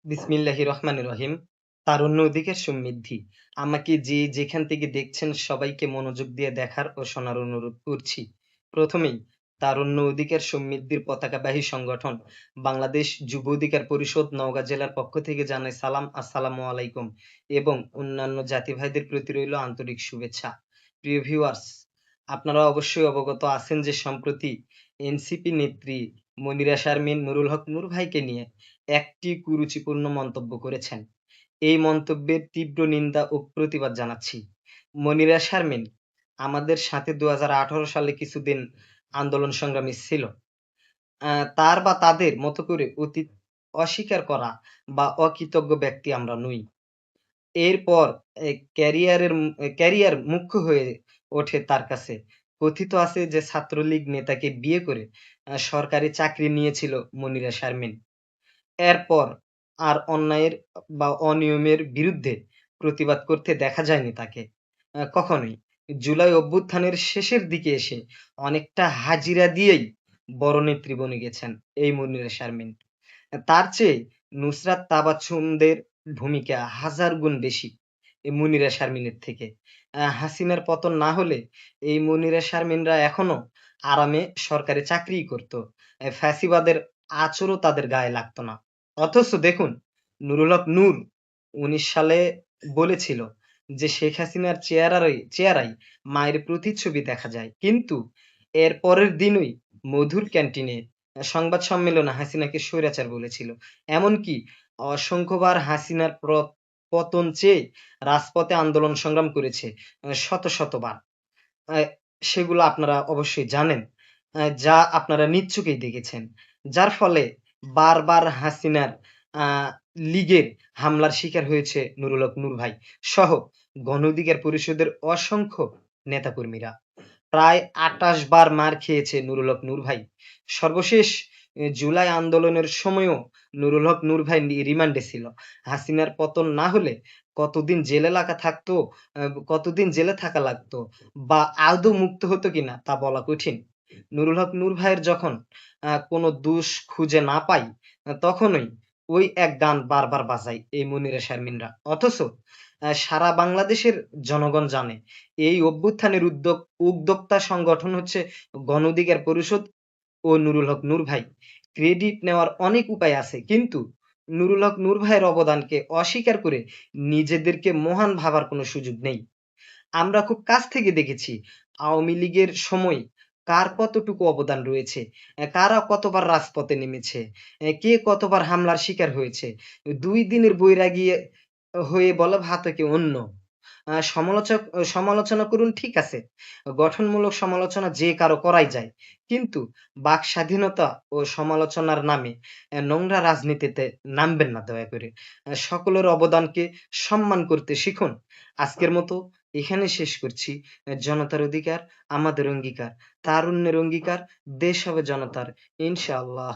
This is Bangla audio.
বিসমিল্লাহির রহমানির রহিম। তারুণ্য অধিকার সমৃদ্ধি। আমাকে যে যেখান থেকে দেখছেন সবাইকে মনোযোগ দিয়ে দেখার ও শোনার অনুরোধ করছি। প্রথমেই তারুণ্য অধিকার সমৃদ্ধির পতাকাবাহী সংগঠন বাংলাদেশ যুব অধিকার পরিষদ নওগাঁ জেলার পক্ষ থেকে জানাই সালাম, আসসালামু আলাইকুম এবং অন্যান্য জাতি ভাইদের প্রতি রইল আন্তরিক শুভেচ্ছা। প্রিয় ভিউয়ার্স, আপনারা অবশ্যই অবগত আছেন যে সম্প্রতি এনসিপি নেত্রী মনিরা শারমিন নুরুল হক নূর ভাইকে নিয়ে একটি কুরুচিপূর্ণ মন্তব্য করেছেন। এই মন্তব্যের তীব্র নিন্দা ও প্রতিবাদ জানাচ্ছি। মনিরা শারমিন আমাদের সাথে ২০১৮ সালে কিছুদিন আন্দোলন সংগ্রামী ছিল। তার বা তাদের মতো করে অতীত অস্বীকার করা বা অকৃতজ্ঞ ব্যক্তি আমরা নই। এরপর ক্যারিয়ার মুখ্য হয়ে ওঠে তার কাছে। কথিত আছে যে ছাত্রলীগ নেতাকে বিয়ে করে সরকারি চাকরি নিয়েছিল মনিরা শারমিন। এরপর আর অন্যায়ের বা অনিয়মের বিরুদ্ধে প্রতিবাদ করতে দেখা যায়নি তাকে কখনোই। জুলাই অভ্যুত্থানের শেষের দিকে এসে অনেকটা হাজিরা দিয়েই বড় নেত্রী বনে গেছেন এই মনিরা শারমিন। তার চেয়ে নুসরাত তাবাচ্ছুমদের ভূমিকা হাজার গুণ বেশি এই মনিরা শারমিনের থেকে। হাসিনার পতন না হলে এই মনিরা শারমিনরা এখনো আরামে সরকারি চাকরিই করত। ফ্যাসিবাদের আঁচড়ও তাদের গায়ে লাগতো না। অথচ দেখুন, নুরুল হক নূর ১৯ সালে বলেছিল যে শেখ হাসিনার চেহারায় মায়ের প্রতিচ্ছবি দেখা যায়। কিন্তু এর পরের দিনই মধুর ক্যান্টিনে সংবাদ সম্মেলনে হাসিনাকে স্বৈরাচার বলেছিল। এমনকি অসংখ্যবার হাসিনার পতন চেয়ে রাজপথে আন্দোলন সংগ্রাম করেছে শতবার। আ সেগুলো আপনারা অবশ্যই জানেন। যা আপনারা নিজ চোখেই দেখেছেন। যার ফলে বারবার হাসিনার আ লীগের হামলার শিকার হয়েছে নুরুল হক নূর ভাই সহ গণ অধিকার পরিষদের অসংখ্য নেতাকর্মীরা। প্রায় ২৮ বার মার খেয়েছে নুরুল হক নূর ভাই। সর্বশেষ জুলাই আন্দোলনের সময়ও নুরুল হক নূর ভাই রিমান্ডে ছিল। হাসিনার পতন না হলে কতদিন জেলে লাগা থাকতো, আ কতদিন জেলে থাকা লাগতো বা আদৌ মুক্ত হতো কিনা তা বলা কঠিন। নুরুল হক নূর ভাইয়ের যখন কোনো দোষ খুঁজে না পাই, তখনই ওই এক গান বারবার বাজায় এই মনিরা শারমিনরা। অথচ সারা বাংলাদেশের জনগণ জানে এই অভ্যুত্থানের উদ্যোক্তা সংগঠন হচ্ছে গণ অধিকার পরিষদ ও নুরুল হক নূর ভাই। ক্রেডিট নেওয়ার অনেক উপায় আছে। কিন্তু নুরুল হক নূর ভাইয়ের অবদানকে অস্বীকার করে নিজেদেরকে মহান ভাবার কোনো সুযোগ নেই। আমরা খুব কাছ থেকে দেখেছি আওয়ামী লীগের সময় কার কতটুকু অবদান রয়েছে, কারা কতবার রাজপথে নেমেছে, কে কতবার হামলার শিকার হয়েছে। ২ দিনের বৈরাগী হয়ে বলা ভাতকে অন্য। সমালোচনা করুন ঠিক আছে। গঠনমূলক সমালোচনা যে কারো করাই যায়। কিন্তু বাক স্বাধীনতা ও সমালোচনার নামে নোংরা রাজনীতিতে নামবেন না দয়া করে। সকলের অবদানকে সম্মান করতে শিখুন। আজকের মতো এখানে শেষ করছি। জনতার অধিকার আমাদের অঙ্গীকার। তারুণ্যের অঙ্গীকার, দেশ হবে জনতার। ইনশাআল্লাহ।